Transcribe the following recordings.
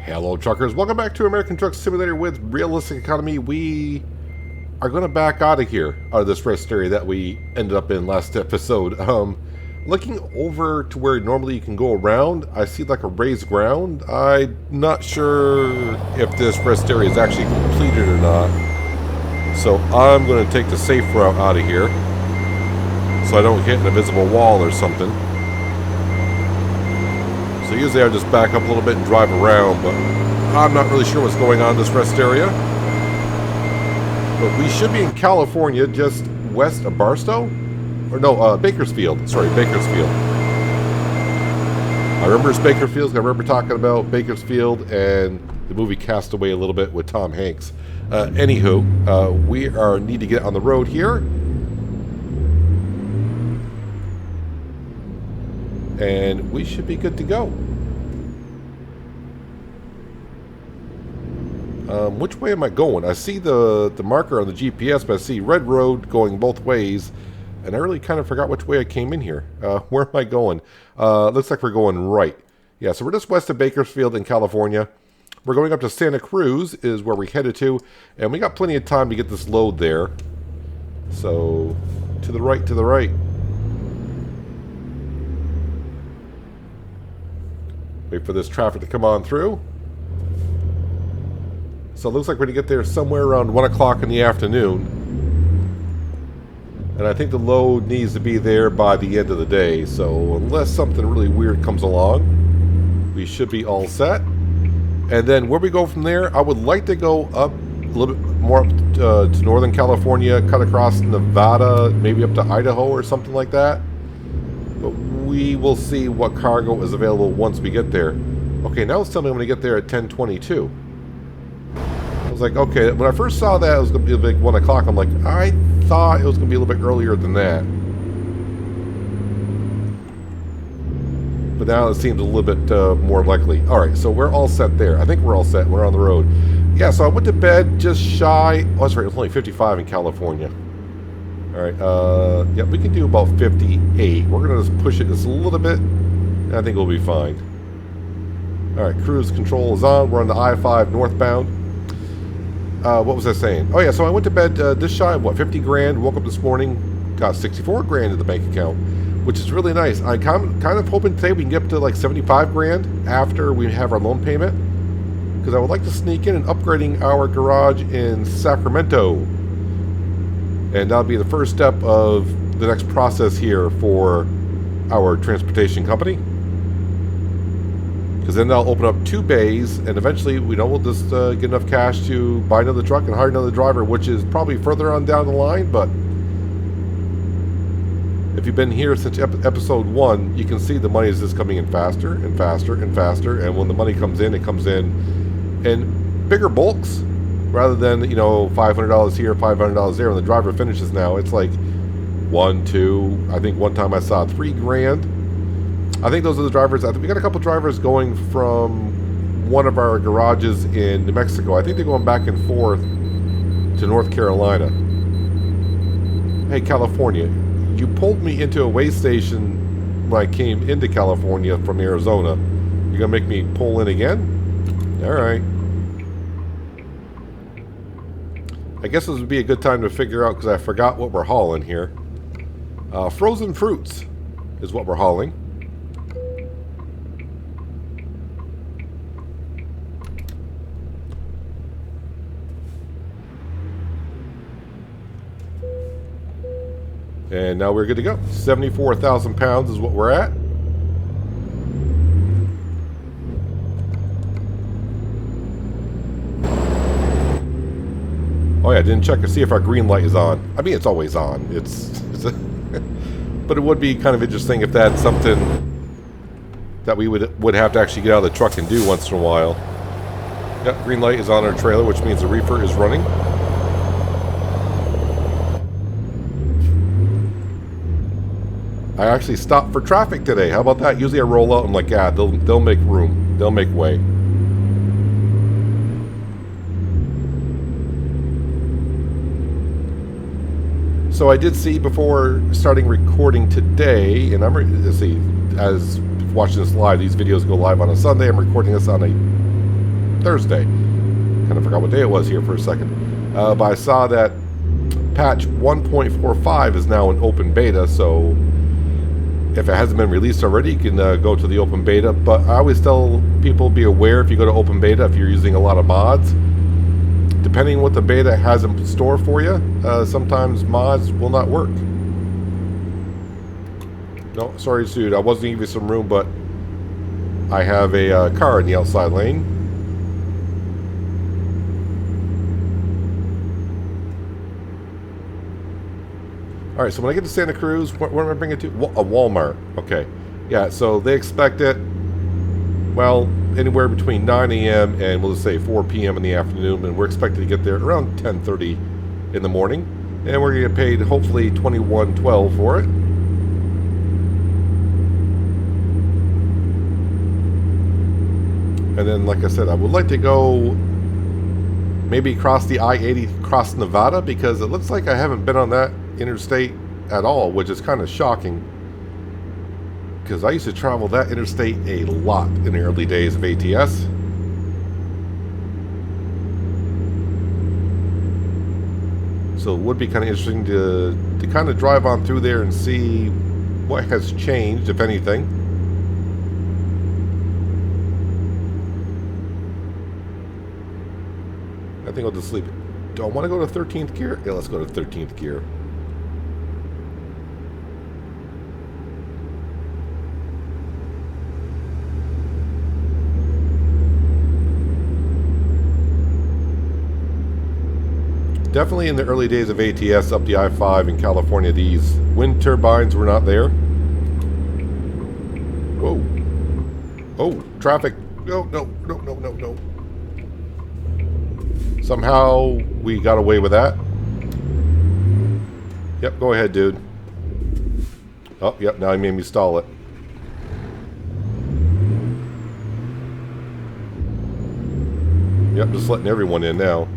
Hello truckers, welcome back to American Truck Simulator with Realistic Economy. We are going to back out of here, out of this rest area that we ended up in last episode. Looking over to where normally you can go around, I see like a raised ground. I'm not sure if this rest area is actually completed or not. So I'm going to take the safe route out of here so I don't hit an invisible wall or something. So usually I just back up a little bit and drive around, but I'm not really sure what's going on in this rest area. But we should be in California, just west of Barstow? Or no, Bakersfield. Sorry, Bakersfield. I remember it's Bakersfield. I remember talking about Bakersfield and the movie Castaway a little bit with Tom Hanks. Anywho, we need to get on the road here. And we should be good to go. Which way am I going? I see the marker on the GPS, but I see red road going both ways, and I really kind of forgot which way I came in here. Where am I going? Looks like we're going right. Yeah, so we're just west of Bakersfield in California. We're going up to Santa Cruz is where we're headed to, and we got plenty of time to get this load there. So, to the right, to the right. Wait for this traffic to come on through. So it looks like we're going to get there somewhere around 1 o'clock in the afternoon. And I think the load needs to be there by the end of the day. So unless something really weird comes along, we should be all set. And then where we go from there, I would like to go up a little bit more up to Northern California, cut across Nevada, maybe up to Idaho or something like that. But we will see what cargo is available once we get there. Okay, now it's telling me I'm going to get there at 10:22. I was like, okay, when I first saw that it was going to be like 1 o'clock, I'm like, I thought it was going to be a little bit earlier than that. But now it seems a little bit more likely. Alright, so we're all set there. I think we're all set. We're on the road. Yeah, so I went to bed just shy. Oh, that's right, it was only 55 in California. Alright, yeah, we can do about 58. We're going to just push it just a little bit, and I think we'll be fine. Alright, cruise control is on. We're on the I-5 northbound. What was I saying? Oh yeah, so I went to bed this shy of, 50 grand, woke up this morning, got 64 grand in the bank account, which is really nice. I'm kind of hoping today we can get up to like 75 grand after we have our loan payment, because I would like to sneak in and upgrading our garage in Sacramento. And that'll be the first step of the next process here for our transportation company. Because then they'll open up 2 bays, and eventually, we'll just get enough cash to buy another truck and hire another driver, which is probably further on down the line. But if you've been here since episode 1, you can see the money is just coming in faster and faster and faster. And when the money comes in, it comes in bigger bulks. Rather than, $500 here, $500 there, and the driver finishes now. It's like 1, 2, I think one time I saw 3 grand. I think those are the drivers. I think we got a couple drivers going from one of our garages in New Mexico. I think they're going back and forth to North Carolina. Hey, California, you pulled me into a way station when I came into California from Arizona. You're going to make me pull in again? All right. I guess this would be a good time to figure out, because I forgot what we're hauling here. Frozen fruits is what we're hauling. And now we're good to go. 74,000 pounds is what we're at. Oh yeah, I didn't check to see if our green light is on. I mean, it's always on. But it would be kind of interesting if that's something that we would have to actually get out of the truck and do once in a while. Yep, green light is on our trailer, which means the reefer is running. I actually stopped for traffic today. How about that? Usually I roll out and I'm like, yeah, they'll make room. They'll make way. So I did see before starting recording today, and let's see, as watching this live, these videos go live on a Sunday. I'm recording this on a Thursday. Kind of forgot what day it was here for a second. But I saw that patch 1.45 is now in open beta, so if it hasn't been released already, you can go to the open beta. But I always tell people, be aware if you go to open beta, if you're using a lot of mods, depending on what the beta has in store for you, sometimes mods will not work. No, sorry, dude, I wasn't giving you some room, but I have a car in the outside lane. Alright, so when I get to Santa Cruz, what am I bringing it to? A Walmart. Okay. Yeah, so they expect it, well, anywhere between 9 a.m. and we'll just say 4 p.m. in the afternoon, and we're expected to get there around 10:30 in the morning, and we're going to get paid hopefully $21.12 for it. And then, like I said, I would like to go maybe cross the I-80 across Nevada, because it looks like I haven't been on that interstate at all, which is kind of shocking, because I used to travel that interstate a lot in the early days of ATS. So it would be kind of interesting to kind of drive on through there and see what has changed, if anything. I think I'll just leave it. Do I want to go to 13th gear? Yeah, let's go to 13th gear. Definitely in the early days of ATS up the I-5 in California, these wind turbines were not there. Whoa. Oh, traffic. No, no, no, no, no, no. Somehow we got away with that. Yep, go ahead, dude. Oh, yep, now he made me stall it. Yep, just letting everyone in now.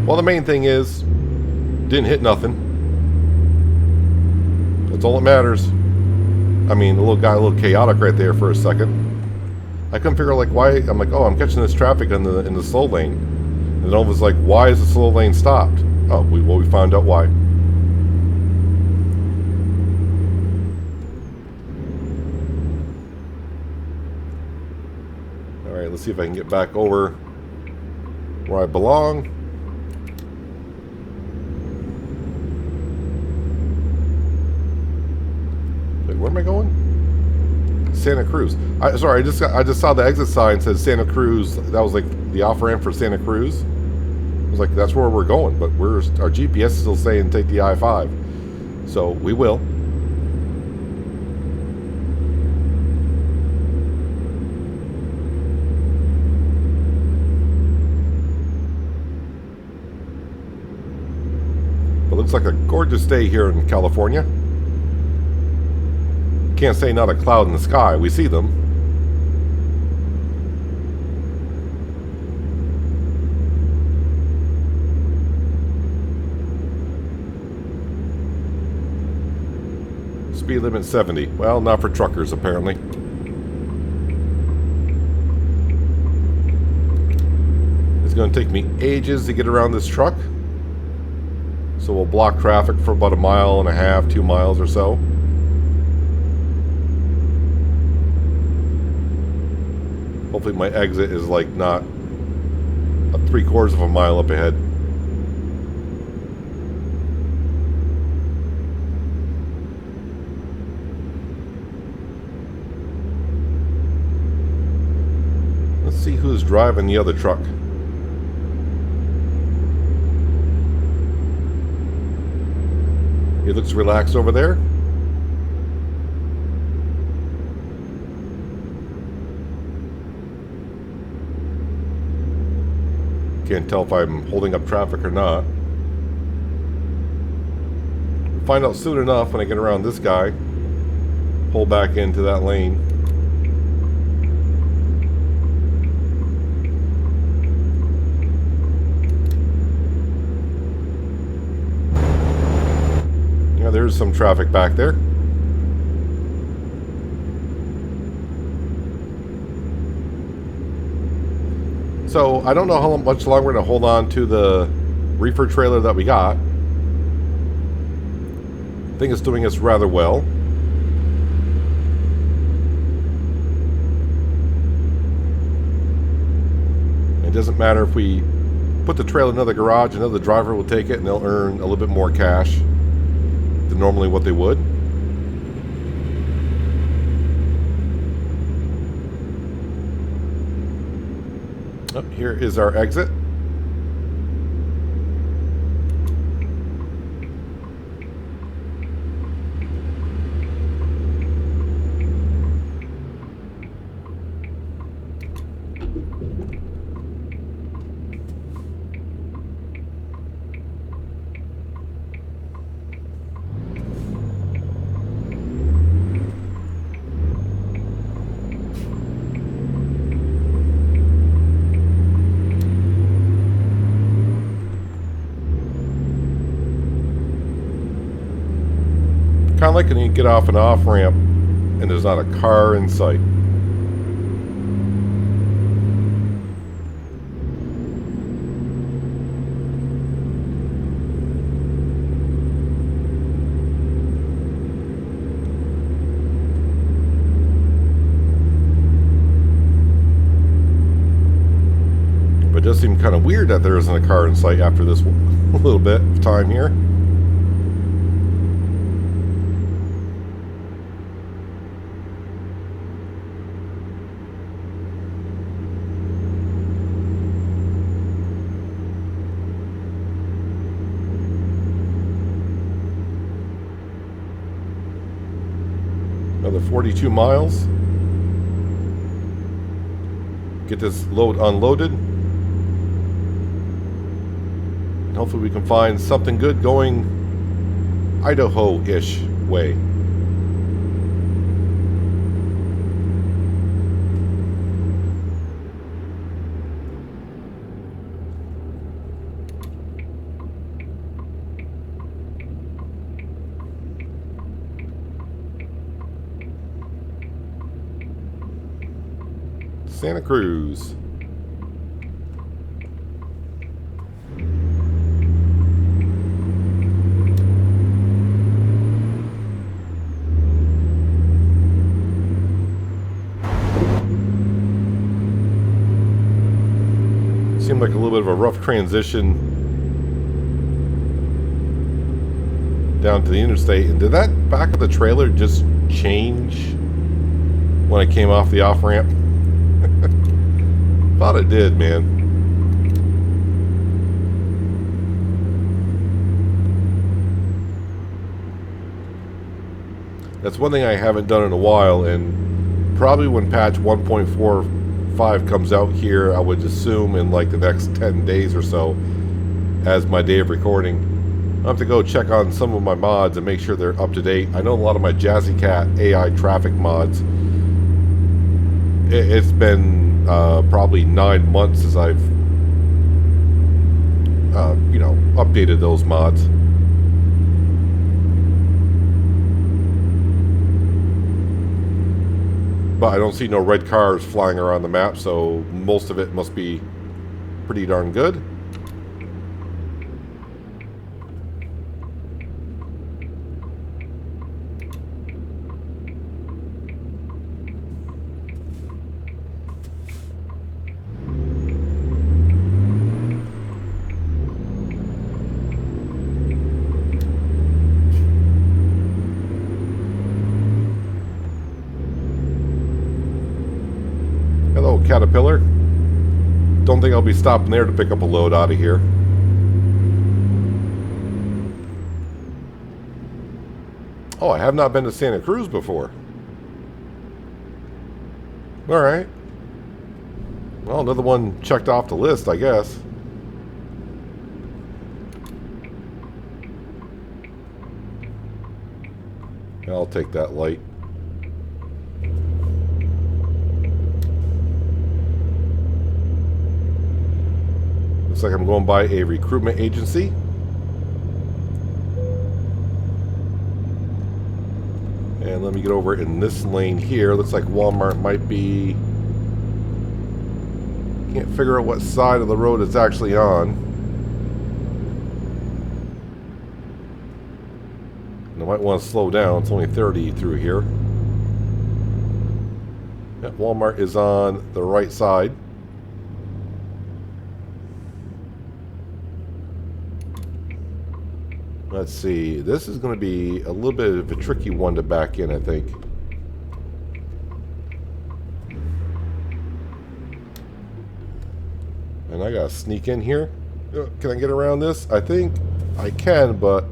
Well, the main thing is, didn't hit nothing. That's all that matters. I mean, the little guy, a little chaotic right there for a second. I couldn't figure out, like, why. I'm like, oh, I'm catching this traffic in the slow lane. And then all of us like, why is the slow lane stopped? Oh, we found out why. All right, let's see if I can get back over where I belong. Wait, where am I going? Santa Cruz. Sorry, I just saw the exit sign said Santa Cruz. That was like the offer end for Santa Cruz. I was like, that's where we're going, but our GPS is still saying take the I-5, so we will. But it looks like a gorgeous day here in California. Can't say not a cloud in the sky. We see them. Speed limit 70. Well, not for truckers, apparently. It's going to take me ages to get around this truck. So we'll block traffic for about 1.5 miles, 2 miles or so. Hopefully my exit is like not a 3/4 of a mile up ahead. Let's see who's driving the other truck. He looks relaxed over there. Can't tell if I'm holding up traffic or not. Find out soon enough when I get around this guy. Pull back into that lane. Yeah, there's some traffic back there. So I don't know how much longer we're going to hold on to the reefer trailer that we got. I think it's doing us rather well. It doesn't matter if we put the trailer in another garage, another driver will take it and they'll earn a little bit more cash than normally what they would. Oh, here is our exit. Kind of like when you get off an off-ramp and there's not a car in sight. But it does seem kind of weird that there isn't a car in sight after this little bit of time here. Another 42 miles. Get this load unloaded. And hopefully we can find something good going Idaho-ish way. Santa Cruz. Seemed like a little bit of a rough transition down to the interstate. And did that back of the trailer just change when I came off the off-ramp? Thought it did, man. That's one thing I haven't done in a while, and probably when patch 1.45 comes out here, I would assume in like the next 10 days or so as my day of recording. I'll have to go check on some of my mods and make sure they're up to date. I know a lot of my Jazzy Cat AI traffic mods. It's been probably 9 months since I've, updated those mods. But I don't see no red cars flying around the map, so most of it must be pretty darn good. Hello, Caterpillar. Don't think I'll be stopping there to pick up a load out of here. Oh, I have not been to Santa Cruz before. Alright. Well, another one checked off the list, I guess. I'll take that light. Looks like I'm going by a recruitment agency. And let me get over in this lane here. Looks like Walmart might be Can't figure out what side of the road it's actually on. And I might want to slow down. It's only 30 through here. That Walmart is on the right side. Let's see. This is going to be a little bit of a tricky one to back in, I think. And I got to sneak in here. Can I get around this? I think I can, but...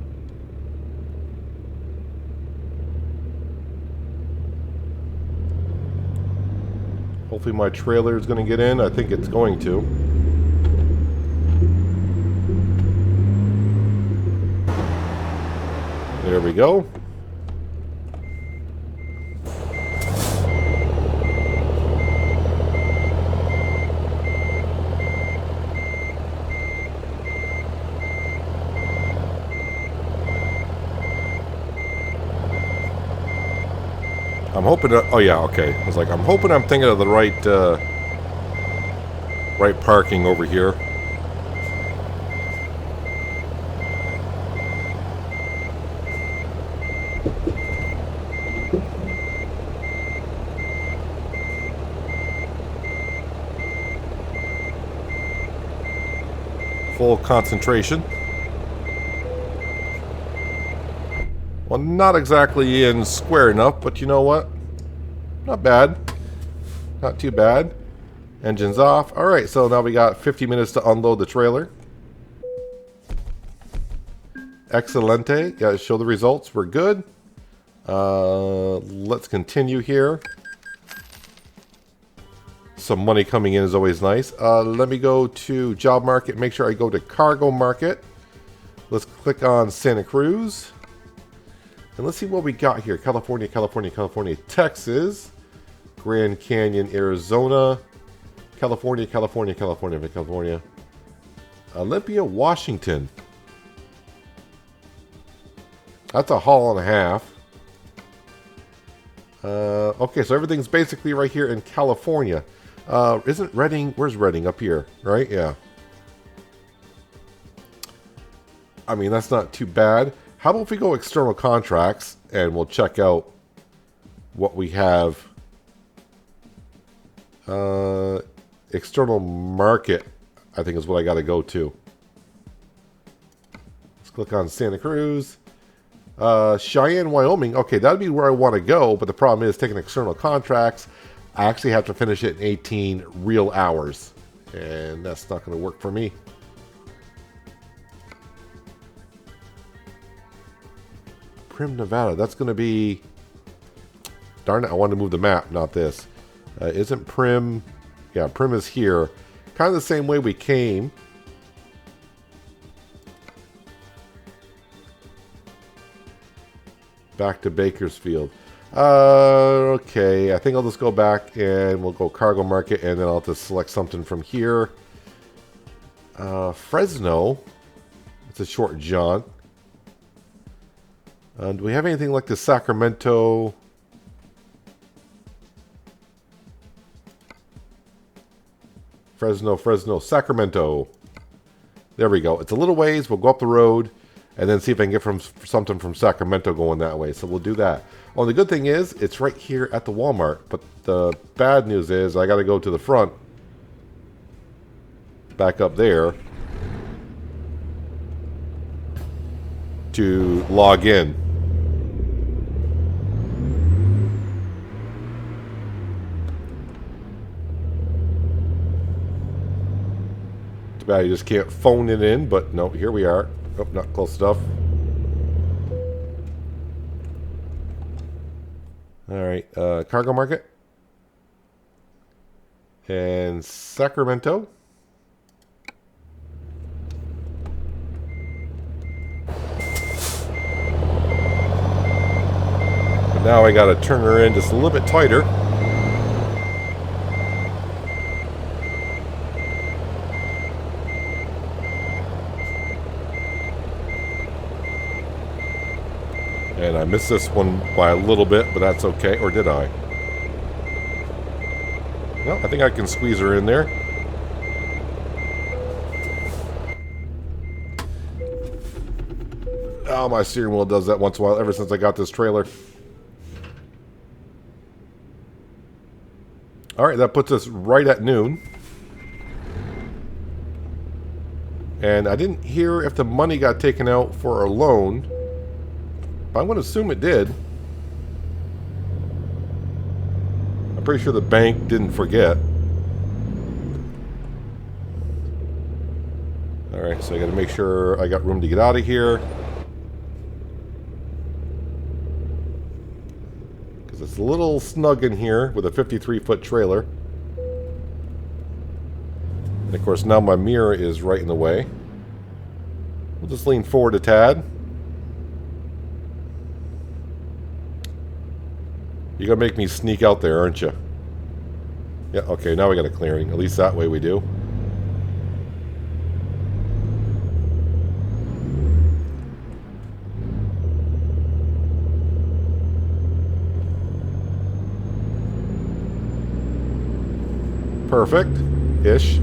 hopefully my trailer is going to get in. I think it's going to. There we go. I'm hoping to, oh yeah, okay. I was like, I'm hoping I'm thinking of the right right parking over here. Full concentration. Well, not exactly in square enough, but you know what? Not bad. Not too bad. Engine's off. Alright, so now we got 50 minutes to unload the trailer. Excelente. Gotta show the results. We're good. Let's continue here. Some money coming in is always nice. Let me go to job market. Make sure I go to cargo market. Let's click on Santa Cruz. And let's see what we got here. California, California, California, Texas. Grand Canyon, Arizona. California, California, California, California. Olympia, Washington. That's a haul and a half. Okay, so everything's basically right here in California. Isn't Redding... where's Redding? Up here, right? Yeah. I mean, that's not too bad. How about if we go external contracts and we'll check out what we have. External market, I think is what I got to go to. Let's click on Santa Cruz. Cheyenne, Wyoming. Okay, that would be where I want to go, but the problem is taking external contracts. I actually have to finish it in 18 real hours, and that's not going to work for me. Primm, Nevada. That's going to be... darn it, I wanted to move the map, not this. Isn't Primm... yeah, Primm is here. Kind of the same way we came. Back to Bakersfield. Okay, I think I'll just go back and we'll go cargo market, and then I'll just select something from here. Fresno. It's a short jaunt. Do we have anything like the Sacramento? Fresno, Sacramento. There we go. It's a little ways. We'll go up the road and then see if I can get something from Sacramento going that way. So we'll do that. Oh, the good thing is it's right here at the Walmart. But the bad news is I got to go to the front. Back up there. To log in. Too bad you just can't phone it in, but no, here we are. Oh, not close enough. Alright, cargo market. And Sacramento. But now I gotta turn her in just a little bit tighter. And I missed this one by a little bit, but that's okay. Or did I? No, I think I can squeeze her in there. Oh, my steering wheel does that once in a while ever since I got this trailer. Alright, that puts us right at noon. And I didn't hear if the money got taken out for our loan, but I'm going to assume it did. I'm pretty sure the bank didn't forget. Alright, so I got to make sure I got room to get out of here. Because it's a little snug in here with a 53-foot trailer. And of course now my mirror is right in the way. We'll just lean forward a tad. You're going to make me sneak out there, aren't you? Yeah, okay, now we got a clearing. At least that way we do. Perfect-ish.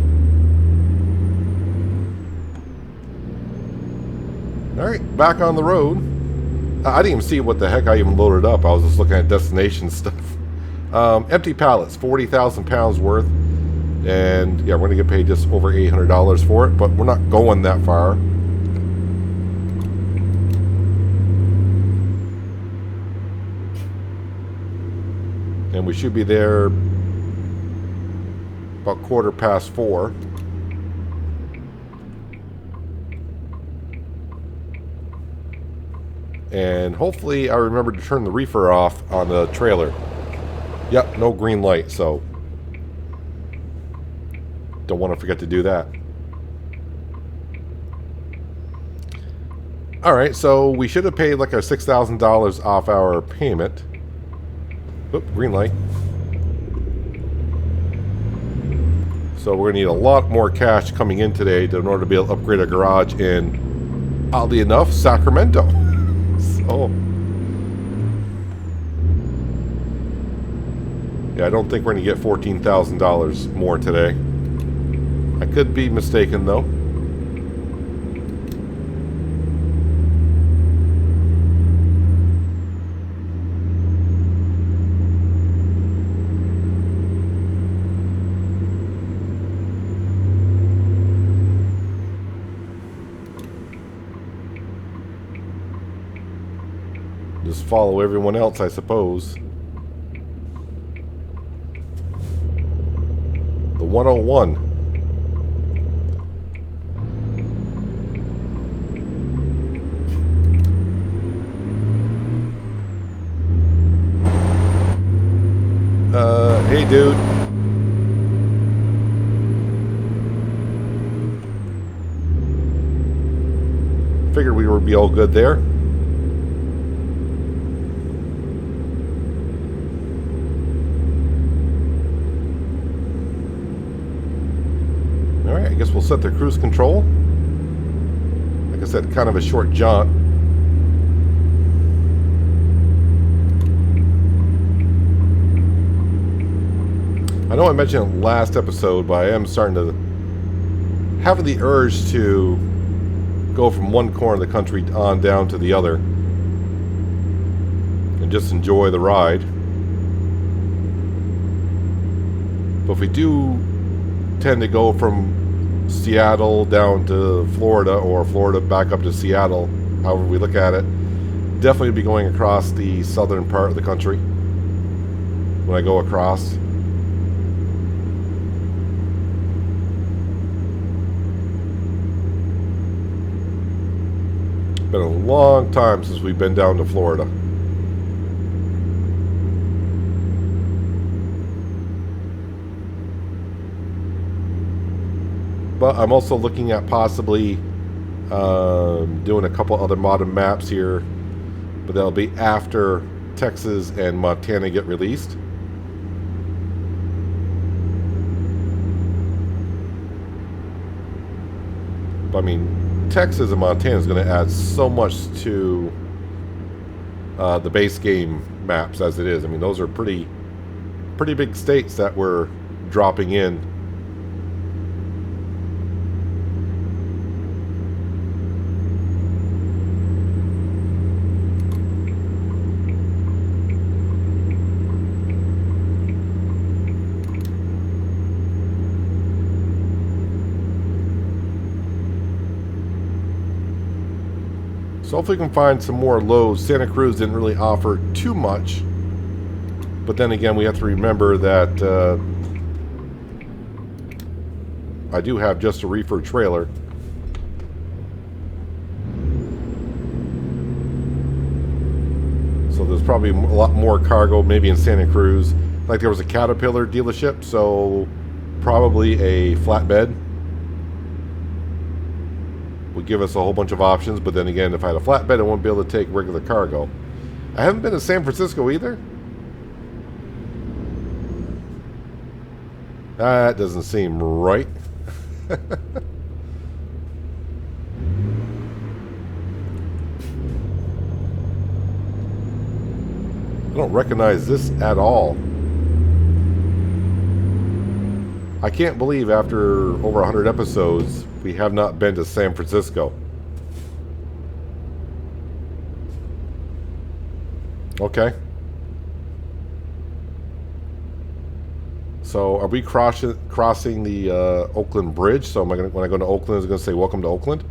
Alright, back on the road. I didn't even see what the heck I even loaded up. I was just looking at destination stuff. Empty pallets, 40,000 pounds worth. And yeah, we're going to get paid just over $800 for it, but we're not going that far. And we should be there about 4:15. And hopefully I remember to turn the reefer off on the trailer. Yep, no green light, so don't want to forget to do that. Alright, so we should have paid like our $6,000 off our payment. Oop, green light. So we're going to need a lot more cash coming in today in order to be able to upgrade our garage in, oddly enough, Sacramento. So, yeah, I don't think we're going to get $14,000 more today. I could be mistaken, though. Just follow everyone else, I suppose. The 101. Hey, dude. Figured we would be all good there. Alright, I guess we'll set the cruise control. Like I said, kind of a short jaunt. I know I mentioned it last episode, but I am starting to have the urge to go from one corner of the country on down to the other and just enjoy the ride. But if we do tend to go from Seattle down to Florida, or Florida back up to Seattle, however we look at it, definitely be going across the southern part of the country when I go across. Been a long time since we've been down to Florida. But I'm also looking at possibly doing a couple other modern maps here, but that'll be after Texas and Montana get released. But I mean, Texas and Montana is going to add so much to the base game maps as it is. I mean, those are pretty big states that we're dropping in. So hopefully we can find some more loads. Santa Cruz didn't really offer too much. But then again, we have to remember that I do have just a reefer trailer. So there's probably a lot more cargo maybe in Santa Cruz. Like there was a Caterpillar dealership, so probably a flatbed would give us a whole bunch of options. But then again, if I had a flatbed, I wouldn't be able to take regular cargo. I haven't been to San Francisco either. That doesn't seem right. I don't recognize this at all. I can't believe after over 100 episodes, we have not been to San Francisco. Okay. So are we crossing the Oakland Bridge? So am I gonna, when I go to Oakland, is it going to say welcome to Oakland?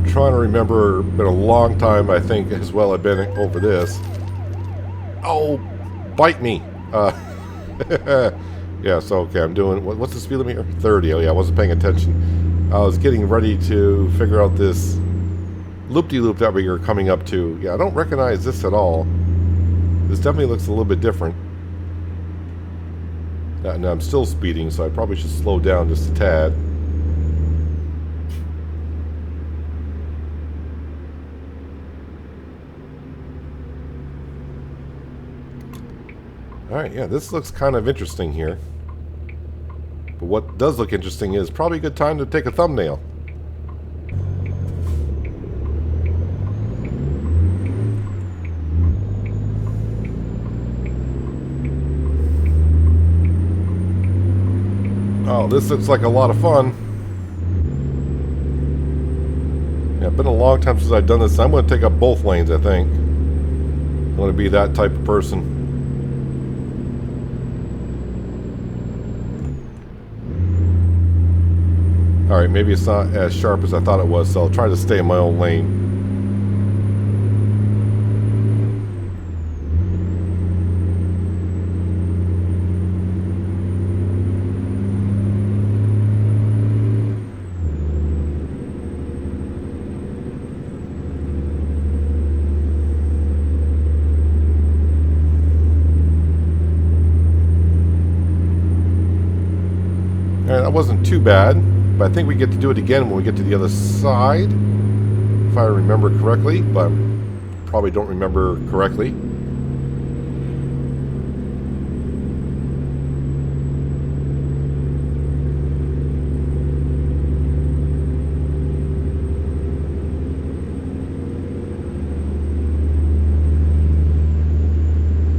Trying to remember, been a long time I think as well I've been over this. Oh, bite me. Yeah, so okay, I'm doing, what's the speed limit here? 30. Oh yeah, I wasn't paying attention. I was getting ready to figure out this loop-de-loop that we are coming up to. Yeah, I don't recognize this at all. This definitely looks a little bit different. And I'm still speeding, so I probably should slow down just a tad. Alright, yeah, this looks kind of interesting here. But what does look interesting is probably a good time to take a thumbnail. Oh, this looks like a lot of fun. Yeah, it's been a long time since I've done this. I'm going to take up both lanes, I think. I'm going to be that type of person. Alright, maybe it's not as sharp as I thought it was, so I'll try to stay in my own lane. Alright, that wasn't too bad. But I think we get to do it again when we get to the other side, if I remember correctly, but probably don't remember correctly. A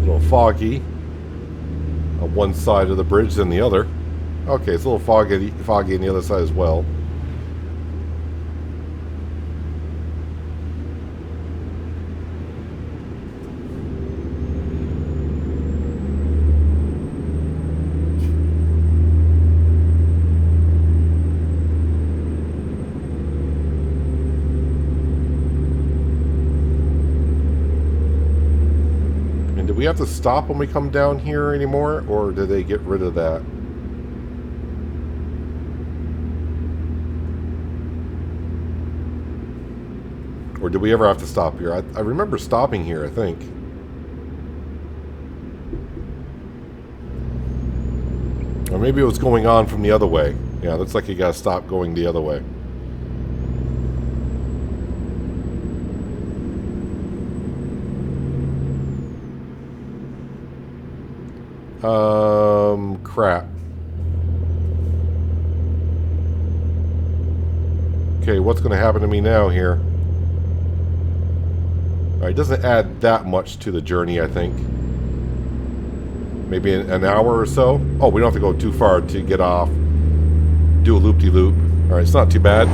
little foggy on one side of the bridge than the other. Okay, it's a little foggy on the other side as well. And do we have to stop when we come down here anymore, or did they get rid of that? Or did we ever have to stop here? I remember stopping here, I think. Or maybe it was going on from the other way. Yeah, looks like you gotta stop going the other way. Crap. Okay, what's gonna happen to me now here? It doesn't add that much to the journey, I think. Maybe an hour or so. Oh, we don't have to go too far to get off. Do a loop-de-loop. All right, it's not too bad.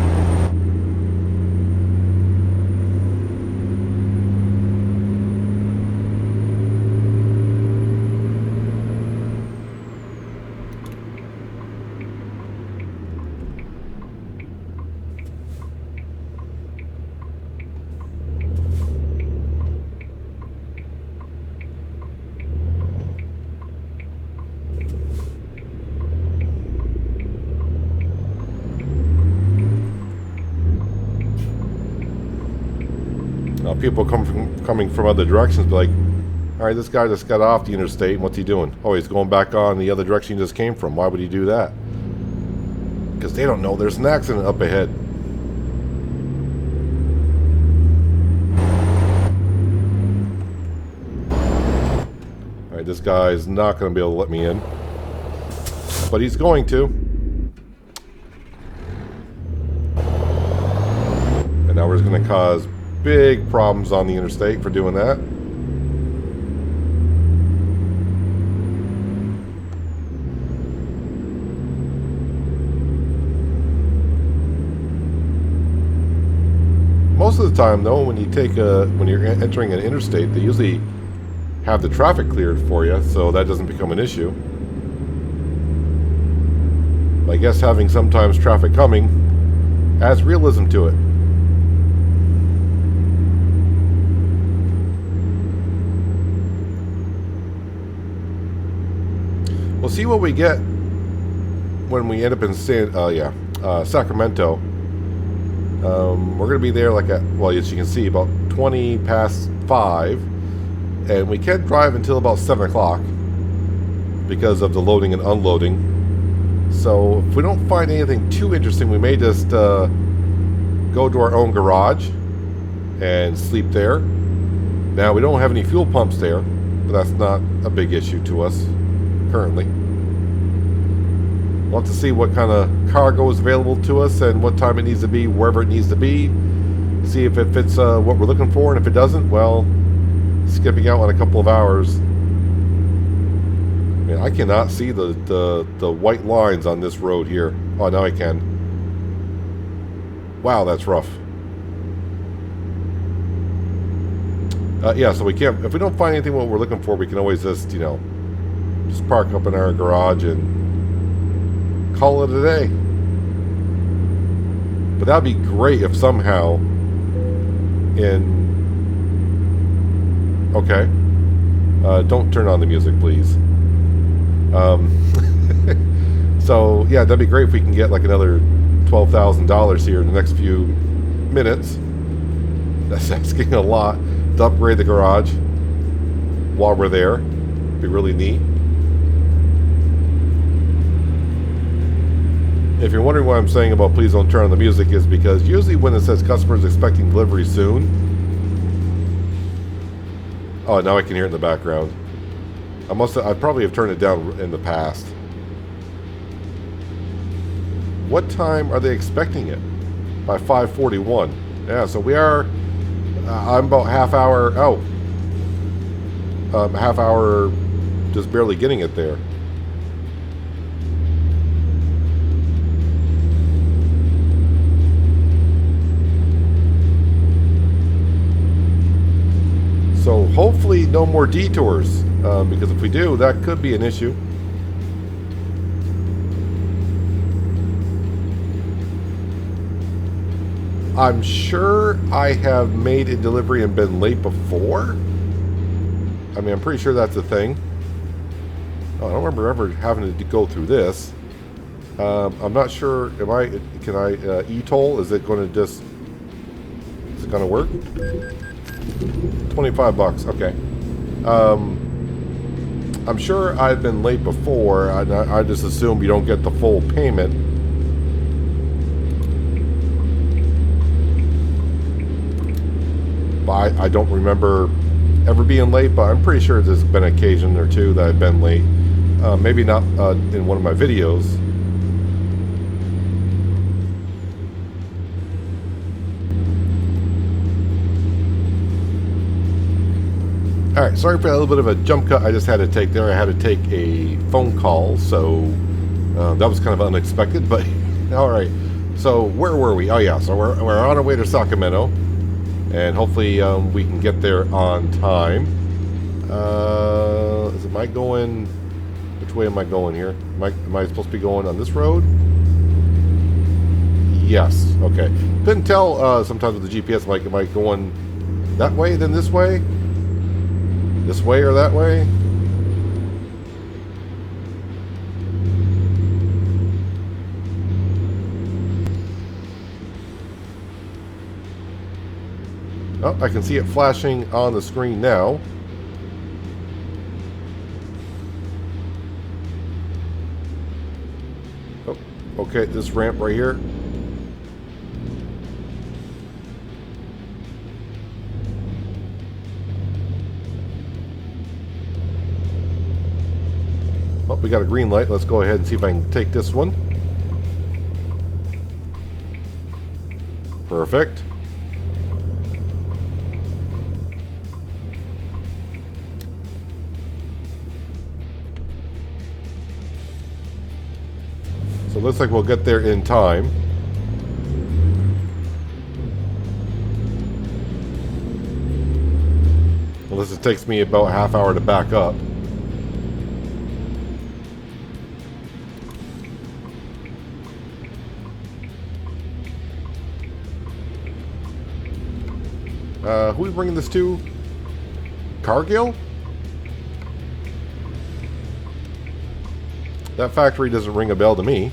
People coming from other directions be like, all right, this guy just got off the interstate, and what's he doing? Oh, he's going back on the other direction he just came from. Why would he do that? Because they don't know there's an accident up ahead. All right, this guy is not going to be able to let me in, but he's going to. And now we're just going to cause big problems on the interstate for doing that. Most of the time, though, when you're entering an interstate, they usually have the traffic cleared for you, so that doesn't become an issue. But I guess having sometimes traffic coming adds realism to it. We'll see what we get when we end up in Sacramento. We're going to be there like at, well, as you can see, about 20 past 5. And we can't drive until about 7 o'clock because of the loading and unloading. So if we don't find anything too interesting, we may just go to our own garage and sleep there. Now, we don't have any fuel pumps there, but that's not a big issue to us currently. We'll have to see what kind of cargo is available to us and what time it needs to be, wherever it needs to be. See if it fits what we're looking for, and if it doesn't, well, skipping out on a couple of hours. I mean, I cannot see the white lines on this road here. Oh, now I can. Wow, that's rough. Yeah, so we can't, if we don't find anything what we're looking for, we can always just, just park up in our garage and call it a day. But that'd be great if somehow okay, don't turn on the music, please. So yeah, that'd be great if we can get like another $12,000 here in the next few minutes. That's asking a lot to upgrade the garage while we're there. It'd be really neat. If you're wondering why I'm saying about please don't turn on the music, is because usually when it says customers expecting delivery soon. Oh, now I can hear it in the background. I probably have turned it down in the past. What time are they expecting it? By 5:41. Yeah, so we are. I'm about half hour out. Half hour, just barely getting it there. So hopefully no more detours, because if we do, that could be an issue. I'm sure I have made a delivery and been late before. I mean, I'm pretty sure that's a thing. Oh, I don't remember ever having to go through this. I'm not sure. Can I e-toll? Is it going to work? 25 bucks. Okay. I'm sure I've been late before. I just assume you don't get the full payment. But I don't remember ever being late, but I'm pretty sure there's been an occasion or two that I've been late. Maybe not in one of my videos. Alright, sorry for a little bit of a jump cut I just had to take there. I had to take a phone call, so that was kind of unexpected, but alright. So where were we? Oh yeah, so we're on our way to Sacramento, and hopefully we can get there on time. Am I going... Which way am I going here? Am I supposed to be going on this road? Yes, okay. Couldn't tell sometimes with the GPS, like, am I going that way, then this way? This way or that way? Oh, I can see it flashing on the screen now. Oh, okay, this ramp right here. Oh, we got a green light. Let's go ahead and see if I can take this one. Perfect. So it looks like we'll get there in time. Unless it takes me about a half hour to back up. Who are we bringing this to? Cargill? That factory doesn't ring a bell to me.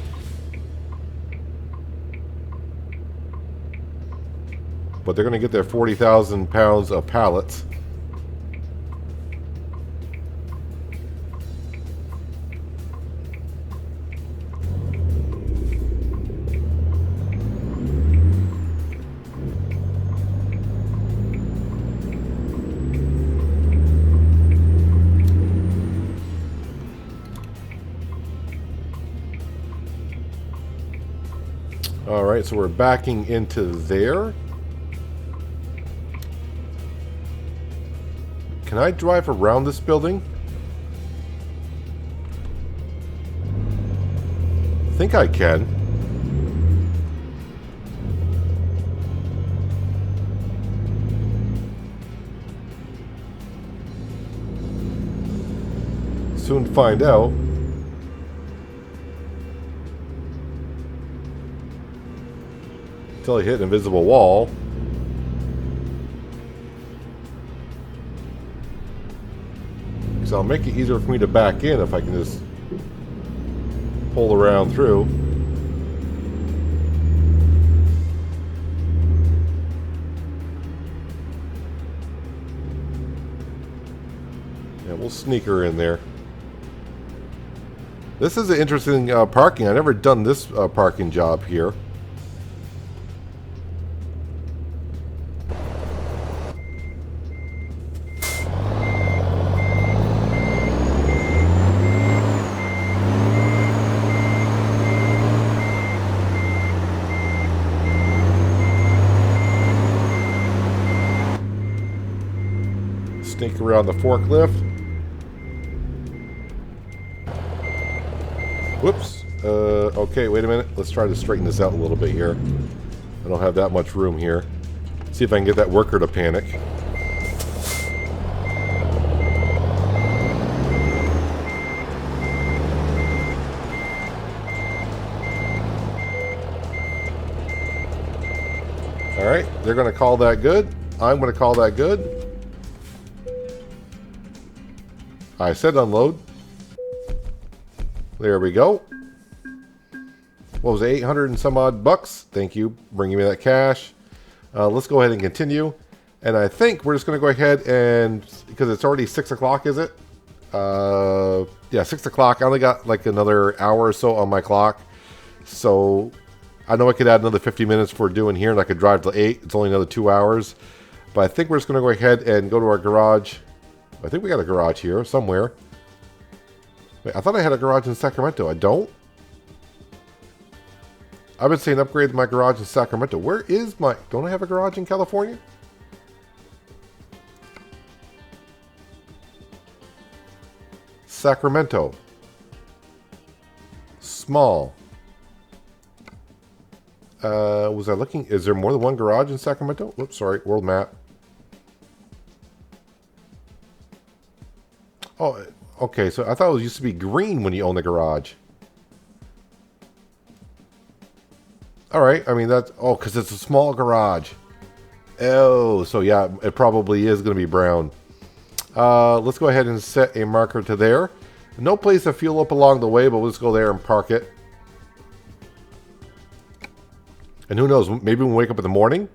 But they're going to get their 40,000 pounds of pallets. Alright, so we're backing into there. Can I drive around this building? I think I can. Soon find out. Until I hit an invisible wall. So I'll make it easier for me to back in if I can just pull around through. Yeah, we'll sneak her in there. This is an interesting parking. I've never done this parking job here. Sneak around the forklift. Whoops. Okay, wait a minute. Let's try to straighten this out a little bit here. I don't have that much room here. See if I can get that worker to panic. Alright, they're going to call that good. I'm going to call that good. I said unload. There we go. What was it, 800 and some odd bucks? Thank you, bringing me that cash. Let's go ahead and continue. And I think we're just going to go ahead and, because it's already 6 o'clock, is it? Yeah, 6 o'clock. I only got like another hour or so on my clock. So I know I could add another 50 minutes for doing here, and I could drive till 8. It's only another 2 hours. But I think we're just going to go ahead and go to our garage. I think we got a garage here somewhere. Wait, I thought I had a garage in Sacramento. I don't? I've been saying upgrade my garage in Sacramento. Where is my... Don't I have a garage in California? Sacramento. Small. Was I looking? Is there more than one garage in Sacramento? Whoops, sorry. World map. Oh, okay. So I thought it used to be green when you own the garage. All right. I mean, that's... Oh, because it's a small garage. Oh, so yeah, it probably is going to be brown. Let's go ahead and set a marker to there. No place to fuel up along the way, but we'll just go there and park it. And who knows, maybe when we wake up in the morning.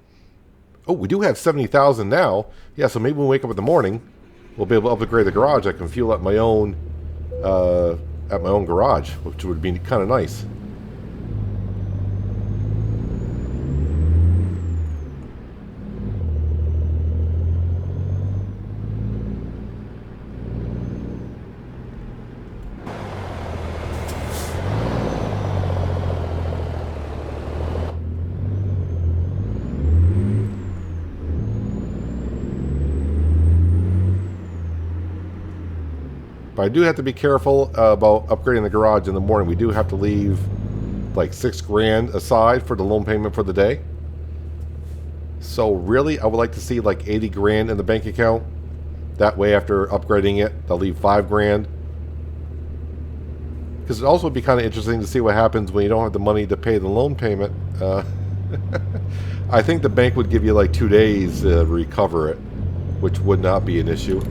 Oh, we do have 70,000 now. Yeah, so maybe when we wake up in the morning, we'll be able to upgrade the garage. I can fuel at my own garage, which would be kind of nice. But I do have to be careful about upgrading the garage in the morning. We do have to leave like $6 grand aside for the loan payment for the day. So really, I would like to see like 80 grand in the bank account. That way, after upgrading it, they'll leave 5 grand. Because it also would be kind of interesting to see what happens when you don't have the money to pay the loan payment. I think the bank would give you like 2 days to recover it, which would not be an issue.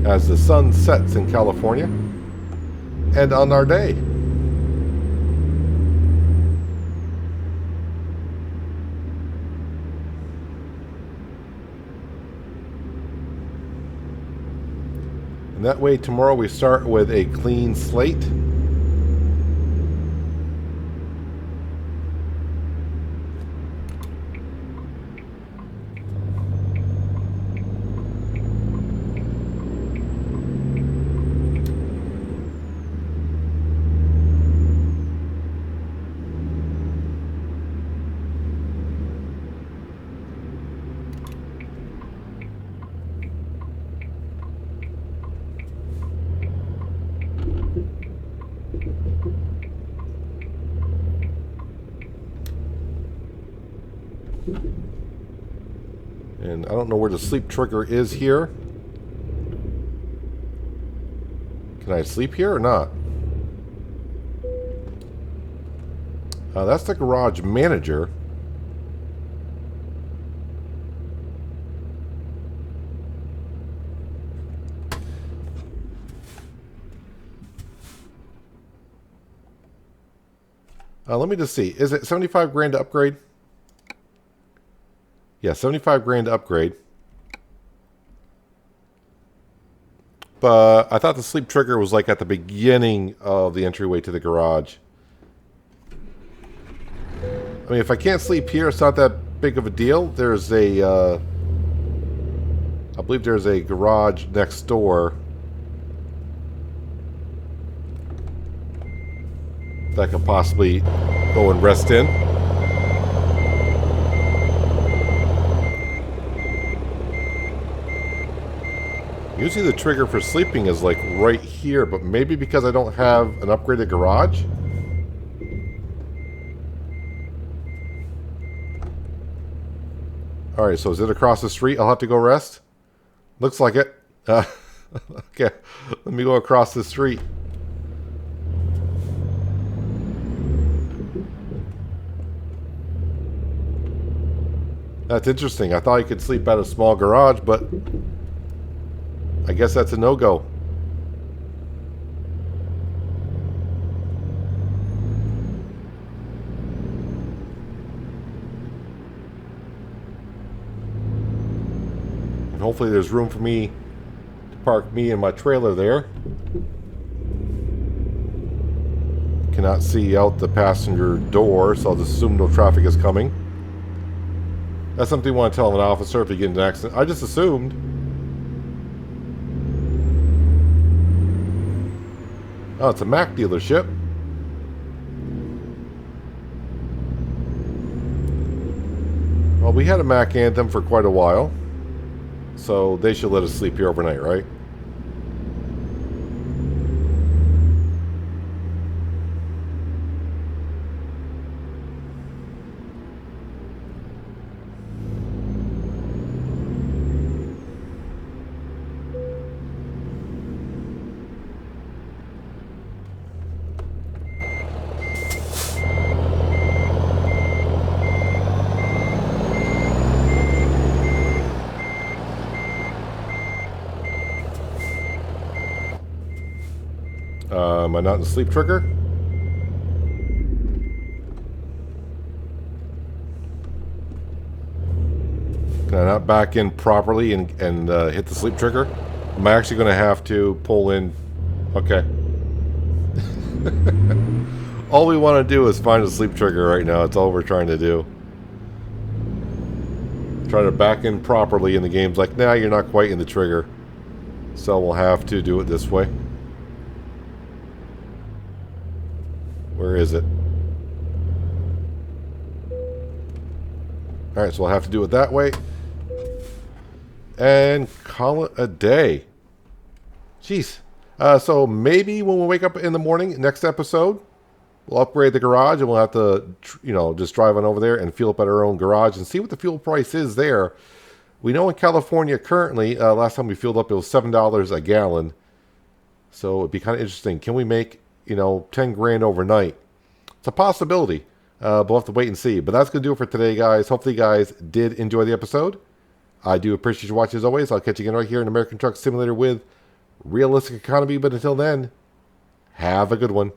As the sun sets in California, and on our day. And that way tomorrow we start with a clean slate. And I don't know where the sleep trigger is here. Can I sleep here or not? That's the garage manager. Let me just see. Is it 75 grand to upgrade? Yeah, 75 grand to upgrade. But I thought the sleep trigger was like at the beginning of the entryway to the garage. I mean, if I can't sleep here, it's not that big of a deal. There's a, I believe there's a garage next door that I could possibly go and rest in. Usually the trigger for sleeping is like right here, but maybe because I don't have an upgraded garage. Alright, so is it across the street? I'll have to go rest? Looks like it. Okay, let me go across the street. That's interesting. I thought you could sleep at a small garage, but I guess that's a no-go. And hopefully there's room for me to park me and my trailer there. Cannot see out the passenger door, so I'll just assume no traffic is coming. That's something you want to tell an officer if you get into an accident. I just assumed. Oh, it's a Mac dealership. Well, we had a Mac Anthem for quite a while, so they should let us sleep here overnight, right? Am I not in the sleep trigger? Can I not back in properly and hit the sleep trigger? Am I actually going to have to pull in? Okay. All we want to do is find a sleep trigger right now. It's all we're trying to do. Try to back in properly, and the game's like, nah, you're not quite in the trigger. So we'll have to do it this way. Where is it? Alright, so we'll have to do it that way. And call it a day. Jeez. So maybe when we wake up in the morning, next episode, we'll upgrade the garage and we'll have to, just drive on over there and fuel up at our own garage and see what the fuel price is there. We know in California currently, last time we fueled up, it was $7 a gallon. So it'd be kind of interesting. Can we make 10 grand overnight? It's a possibility. We'll have to wait and see. But that's going to do it for today, guys. Hopefully you guys did enjoy the episode. I do appreciate you watching as always. I'll catch you again right here in American Truck Simulator with Realistic Economy. But until then, have a good one.